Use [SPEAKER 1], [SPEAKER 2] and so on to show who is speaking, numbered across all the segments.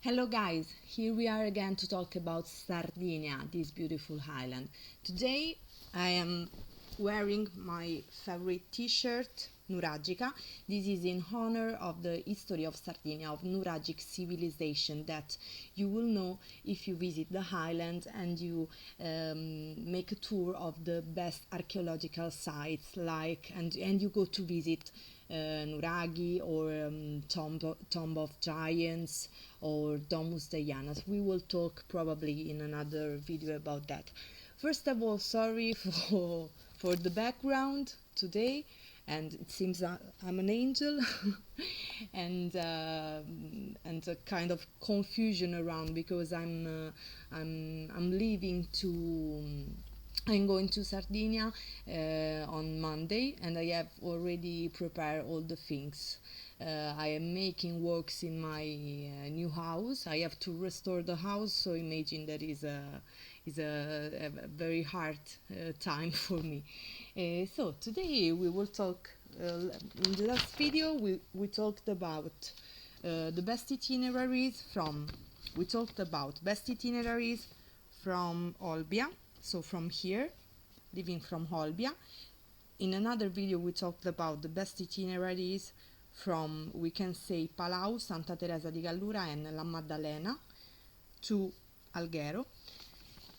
[SPEAKER 1] Hello guys, here we are again to talk about Sardinia, this beautiful island. Today I am wearing my favorite t-shirt, Nuragica. This is in honor of the history of Sardinia, of Nuragic civilization that you will know if you visit the island and you make a tour of the best archaeological sites and you go to visit Nuraghi or Tomb of Giants or Domus Dianas. We will talk probably in another video about that. First of all, sorry for the background today, and it seems I'm an angel and a kind of confusion around because I'm leaving to I'm going to Sardinia on Monday, and I have already prepared all the things. I am making works in my new house. I have to restore the house, so imagine that is a very hard time for me. So today we will talk. In the last video, we talked about the best itineraries from. We talked about best itineraries from Olbia. So from here, living from Olbia. In another video we talked about the best itineraries from, we can say, Palau, Santa Teresa di Gallura and La Maddalena to Alghero.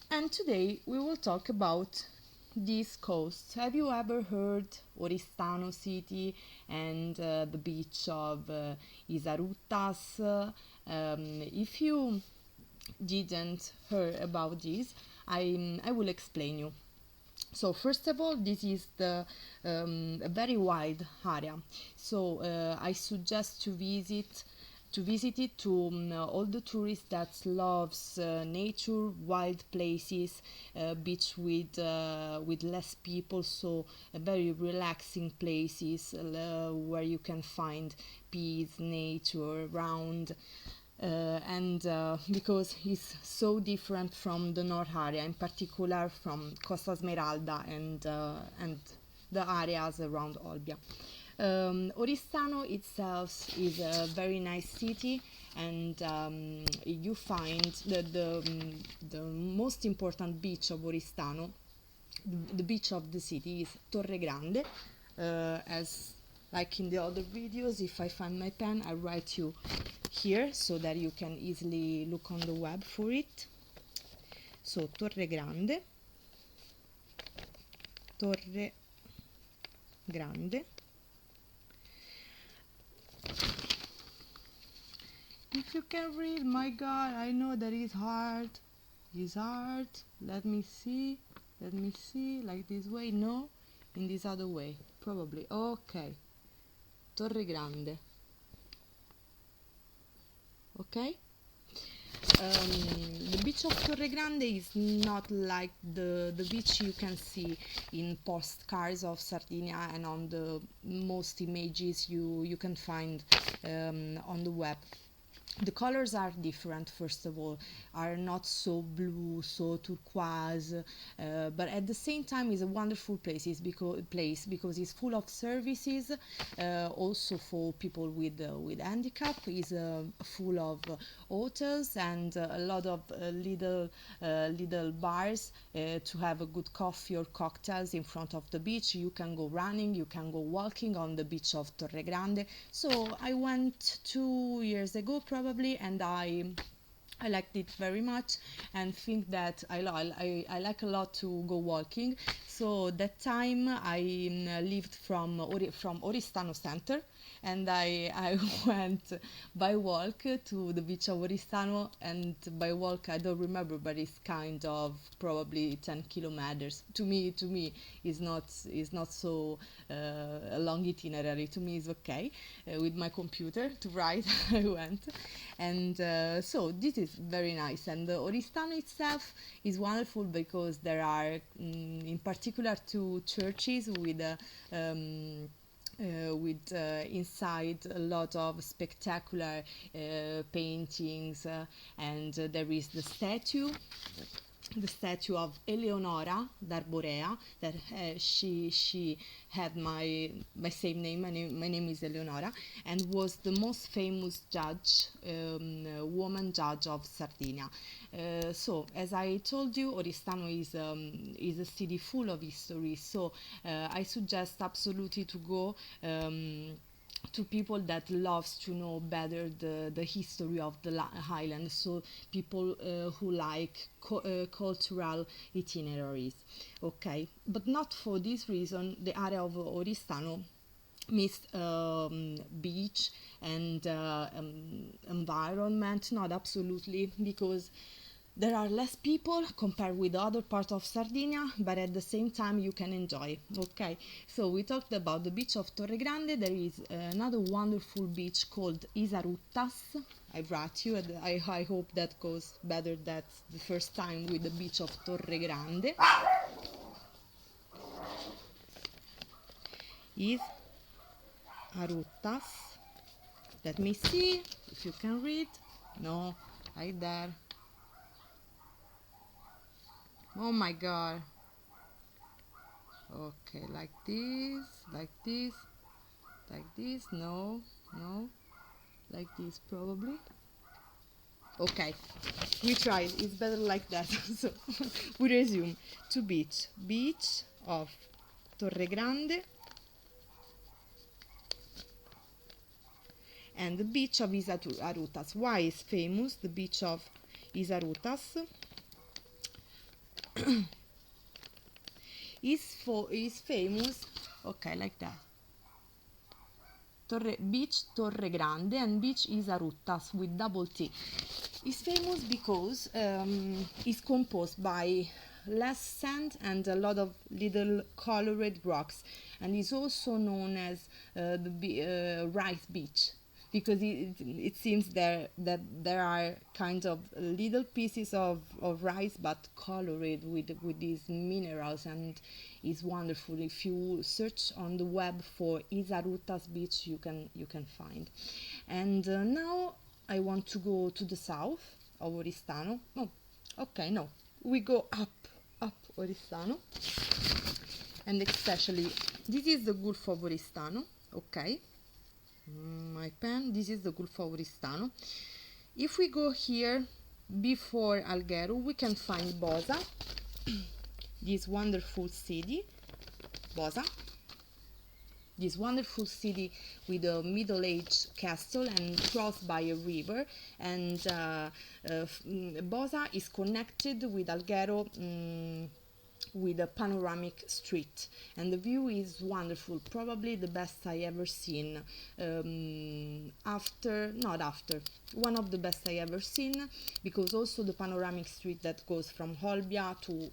[SPEAKER 1] And today we will talk about these coasts. Have you ever heard Oristano City and the beach of Isarutas? If you didn't hear about this, I will explain you. So first of all, this is a very wide area. So I suggest to visit it to all the tourists that loves nature, wild places, beach with less people, so very relaxing places where you can find peace, nature around. Because it's so different from the north area, in particular from Costa Smeralda and the areas around Olbia. Oristano itself is a very nice city, and you find the most important beach of Oristano, the beach of the city, is Torre Grande. As like in the other videos, if I find my pen, I write you here so that you can easily look on the web for it. So Torre Grande. If you can read, my God, I know that is hard. It's hard. Let me see, like this way, no? In this other way, probably. Okay. Torre Grande. Okay? The beach of Torre Grande is not like the beach you can see in postcards of Sardinia and on the most images you can find on the web. The colors are different, first of all, are not so blue, so turquoise, but at the same time is a wonderful place because it's full of services, also for people with handicap. Is full of hotels and a lot of little bars to have a good coffee or cocktails in front of the beach. You can go running, you can go walking on the beach of Torre Grande. So I went 2 years ago probably, and I liked it very much and think that I like a lot to go walking. So that time I lived from Oristano Center, and I went by walk to the beach of Oristano, and by walk I don't remember, but it's kind of probably 10 kilometers. To me is not so a long itinerary. To me is okay. With my computer to write I went, and so this is very nice. And Oristano itself is wonderful because there are in particular 2 churches with inside a lot of spectacular paintings, and there is the statue the statue of Eleonora d'Arborea, that she had my same name. My name is Eleonora, and was the most famous judge, woman judge of Sardinia. So, as I told you, Oristano is a city full of history. So I suggest absolutely to go. To people that loves to know better the history of the highland, so people who like cultural itineraries. Okay, but not for this reason the area of Oristano missed beach and environment, not absolutely, because there are less people compared with the other part of Sardinia, but at the same time you can enjoy. Okay, so we talked about the beach of Torre Grande. There is another wonderful beach called Isaruttas. I brought you, and I hope that goes better. That's the first time with the beach of Torre Grande. Isaruttas. Let me see if you can read. No, right there. Oh my god. Okay, like this, like this, like this. No, no, like this probably. Okay, we tried. It's better like that. So we resume to beach. Beach of Torre Grande and the beach of Isaruttas. Why is famous the beach of Isaruttas? is famous, okay, like that. Beach Torre Grande and beach Isaruttas with double T is famous because it's composed by less sand and a lot of little colored rocks, and is also known as the rice beach, because it seems there that there are kind of little pieces of rice but colored with these minerals, and is wonderful. If you search on the web for Isaruttas beach, you can find. And now I want to go to the south of Oristano. Oh, okay, no, we go up Oristano, and especially this is the Gulf of Oristano. Okay, my pen. This is the Gulf of Oristano. If we go here before Alghero, we can find Bosa, this wonderful city, Bosa, this wonderful city with a middle-aged castle and crossed by a river. And Bosa is connected with Alghero with a panoramic street, and the view is wonderful, probably the best I ever seen. One of the best I ever seen, because also the panoramic street that goes from Olbia to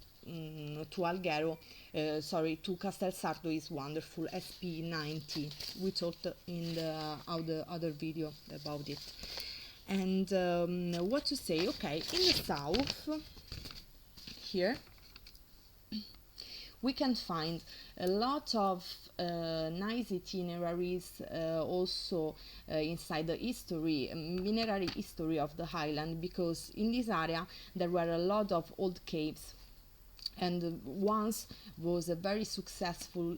[SPEAKER 1] Alghero, to Castelsardo, is wonderful. SP90, we talked in the other video about it. And what to say, okay, in the south here we can find a lot of nice itineraries, also inside the minerary history of the highland, because in this area there were a lot of old caves, and once was a very successful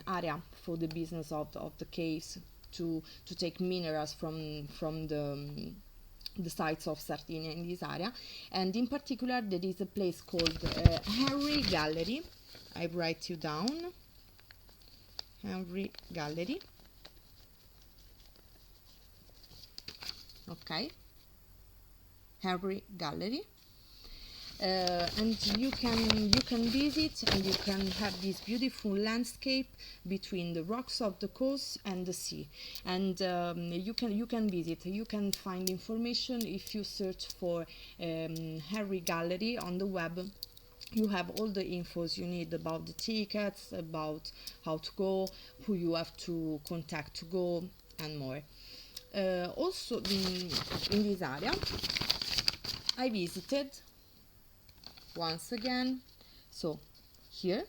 [SPEAKER 1] area for the business of the caves to take minerals from the sites of Sardinia in this area. And in particular there is a place called Henry Gallery. I write you down, Henry Gallery. Okay, Henry Gallery. And you can visit, and you can have this beautiful landscape between the rocks of the coast and the sea. And you can visit. You can find information if you search for Henry Gallery on the web. You have all the infos you need about the tickets, about how to go, who you have to contact to go, and more. Also in this area I visited once again. So here,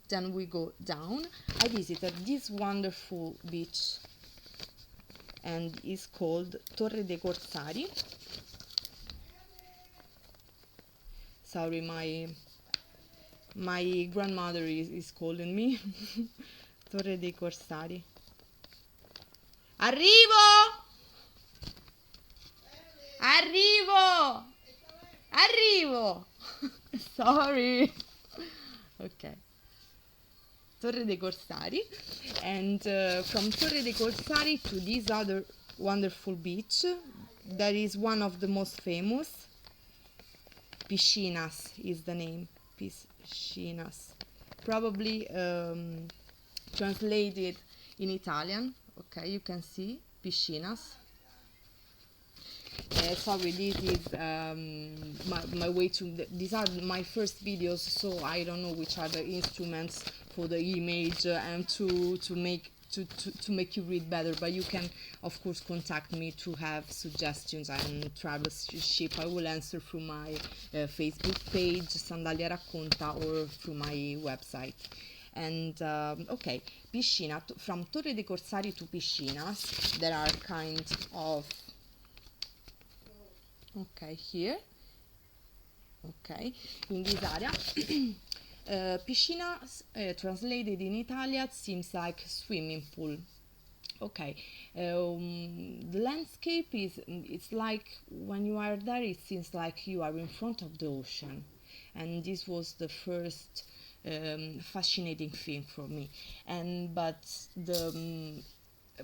[SPEAKER 1] then we go down. I visited this wonderful beach, and it's called Torre dei Corsari. Sorry, my grandmother is calling me. Torre dei Corsari. Arrivo! Arrivo! Arrivo! Sorry. Okay. Torre dei Corsari, and from Torre dei Corsari to this other wonderful beach that is one of the most famous. Piscinas is the name. Piscinas. Probably translated in Italian. Okay, you can see Piscinas. Sorry, this is my way to. These are my first videos, so I don't know which are the instruments for the image and to make you read better. But you can, of course, contact me to have suggestions and travel ship. I will answer through my Facebook page, Sandalia Racconta, or through my website. And okay, Piscina, from Torre dei Corsari to Piscinas, there are kind of. Okay, here. Okay, in this area. Piscina, translated in Italian, seems like swimming pool. Okay, the landscape it's like when you are there, it seems like you are in front of the ocean, and this was the first fascinating thing for me. And but the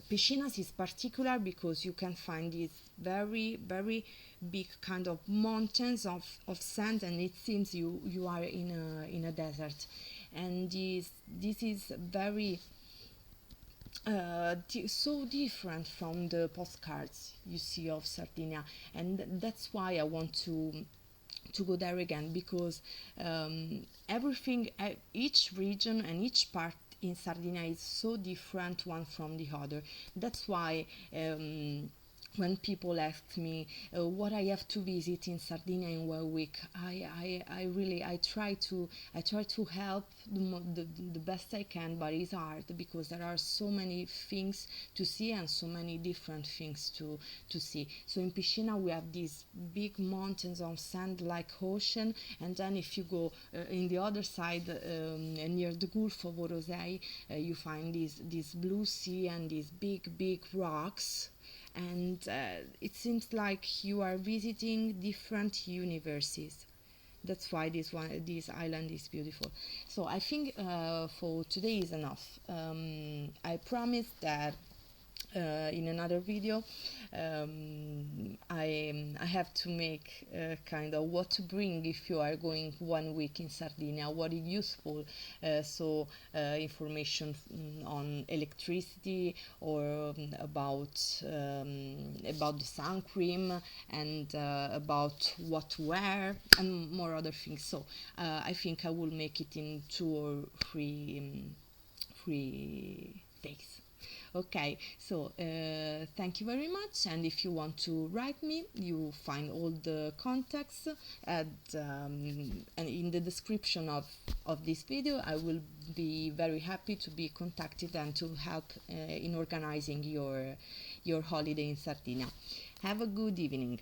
[SPEAKER 1] Piscinas is particular because you can find these very big kind of mountains of sand, and it seems you are in a desert, and this is very so different from the postcards you see of Sardinia, and that's why I want to go there again, because everything, each region and each part in Sardinia is so different one from the other. That's why when people ask me what I have to visit in Sardinia in 1 week, I really try to help the best I can, but it's hard because there are so many things to see and so many different things to see. So in Piscina we have these big mountains of sand like ocean, and then if you go in the other side near the Gulf of Orosei, you find this blue sea and these big rocks, and it seems like you are visiting different universes. That's why this island is beautiful. So I think for today is enough. I promise that in another video I have to make kind of what to bring if you are going 1 week in Sardinia, what is useful, so information on electricity, or about the sun cream, and about what to wear, and more other things. So I think I will make it in 2 or 3 days. Okay, so thank you very much, and if you want to write me, you find all the contacts and in the description of this video. I will be very happy to be contacted and to help in organizing your holiday in Sardinia. Have a good evening.